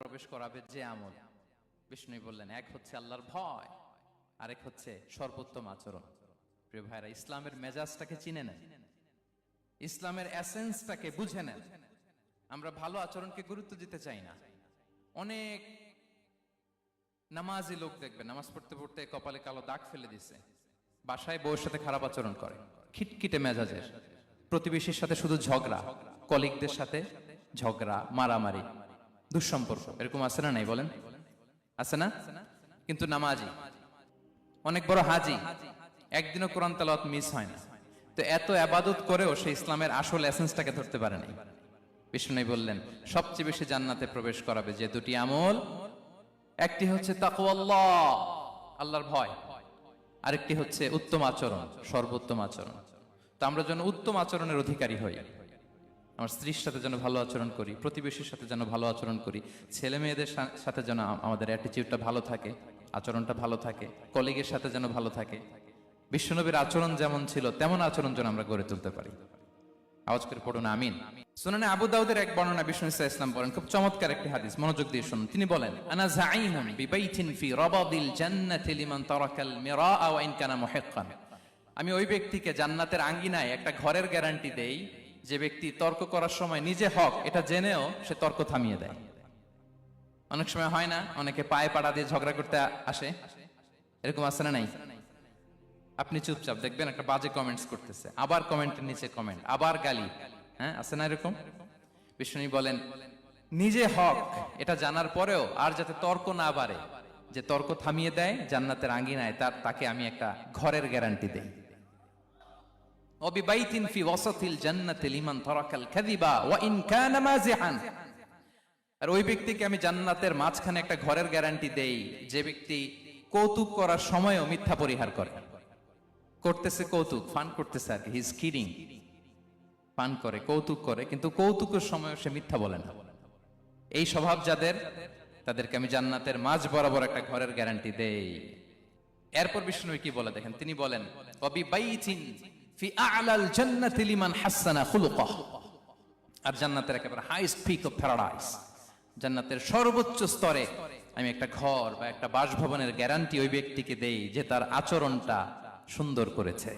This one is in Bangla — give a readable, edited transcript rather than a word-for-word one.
প্রবেশ করাবে যে আমল। বিষ্ণু বললেন, এক হচ্ছে আল্লাহর ভয়, আরেক হচ্ছে সর্বোত্তম আচরণ। প্রিয় ভাইরা, ইসলামের মেজাজটাকে চিনে নেন, ইসলামের এসেন্সটাকে বুঝে নেন। আমরা ভালো আচরণকে গুরুত্ব দিতে চাই না। অনেক নামাজি লোক দেখবে নামাজ পড়তে পড়তে কপালে কালো দাগ ফেলে দিছে, বাসায় বউয়ের সাথে খারাপ আচরণ করে, খিটখিটে মেজাজের, প্রতিবেশীর সাথে শুধু ঝগড়া, কলিগদের সাথে ঝগড়া, মারামারি, দুঃসম্পর্ক, এরকম আছে না? নাই বলেন, আছে না? কিন্তু নামাজি, অনেক বড় হাজি, একদিনও কোরআন তেলাওয়াত মিস হয় না। তো এত আবাদত করেও সে ইসলামের আসল এসেন্সটাকে ধরতে পারে নাই। বিষ্ণু বললেন, সবচেয়ে বেশি জান্নাতে প্রবেশ করাবে যে দুটি আমল, একটি হচ্ছে তাকওয়াল্লাহ, আল্লাহর ভয়, আরেকটি হচ্ছে উত্তম আচরণ, সর্বোত্তম আচরণ। তো আমরা যেন উত্তম আচরণের অধিকারী হই। আমার স্ত্রীর সাথে যেন ভালো আচরণ করি, প্রতিবেশীর সাথে যেন ভালো আচরণ করি, ছেলে মেয়েদের সাথে যেন আমাদের অ্যাটিটিউডটা ভালো থাকে, আচরণটা ভালো থাকে, কলিগের সাথে যেন ভালো থাকে। বিশ্বনবীর আচরণ যেমন ছিল তেমন আচরণ যেন আমরা গড়ে তুলতে পারি। আওয়াজ করে পড়ুন আমিন। সুনানে আবু দাউদের এক বর্ণনা, বিষ্ণু ইসলাম বলেন, খুব চমৎকার একটি হাদিস, মনোযোগ দিয়ে শুনুন। তিনি বলেন, আনা যাঈমুন বিবাইতিন ফি রাবাদিল জান্নাতি লিমান তারাকাল মিরাআ ওয়া ইন কানা মুহিক্কান। আমি ওই ব্যক্তিকে জান্নাতের আঙ্গিনায় একটা ঘরের গ্যারান্টি দেই যে ব্যক্তি তর্ক করার সময় নিজে হক এটা জেনেও সে তর্ক থামিয়ে দেয়। অনেক সময় হয় না, অনেকে পায়ে পাড়া দিয়ে ঝগড়া করতে আসে, এরকম আছে না নাই? আপনি চুপচাপ দেখবেন একটা বাজে কমেন্টস করতেছে, আবার কমেন্টের নিচে কমেন্ট, আবার গালি, হ্যাঁ আছে না এরকম? বিষ্ণু বলেন, নিজে হক এটা জানার পরেও আর যাতে তর্ক না বাড়ে, যে তর্ক থামিয়ে দেয় জান্নাতের আঙ্গিনায়, তাকে আমি একটা ঘরের গ্যারান্টি দেই। ওয়াবিবাইতিন ফি ওয়াসাতিল জান্নাতি লিমান তারাকাল কাযিবা ওয়া ইন কানা মাযিহান। আর ওই ব্যক্তিকে আমি জান্নাতের মাঝখানে একটা ঘরের গ্যারান্টি দেই যে ব্যক্তি কৌতুক করার সময়ও মিথ্যা পরিহার করে। করতেছে কৌতুক, ফান করতেছে আর কি, হি ইজ কিডিং, ফান করে, কৌতুক করে, কিন্তু কৌতুকের সময় সে মিথ্যা বলে না। এই স্বভাব যাদের, তাদেরকে আমি জান্নাতের মাঝ বরাবর একটা ঘরের গ্যারান্টি দেই। এরপর বিষ্ণু কি বলে দেখেন, তিনি বলেন, ওয়াবিবাইতিন ফি আ'লাল জান্নাতি লিমান হাসানা খুলুকাহ। আর জান্নাতের একেবারে হাইস্ট পিক অফ প্যারাডাইস, জান্নাতের সর্বোচ্চ স্তরে আমি একটা ঘর বা একটা বাসভবনের গ্যারান্টি ওই ব্যক্তিকে দেই যে তার আচরণটা সুন্দর করেছে।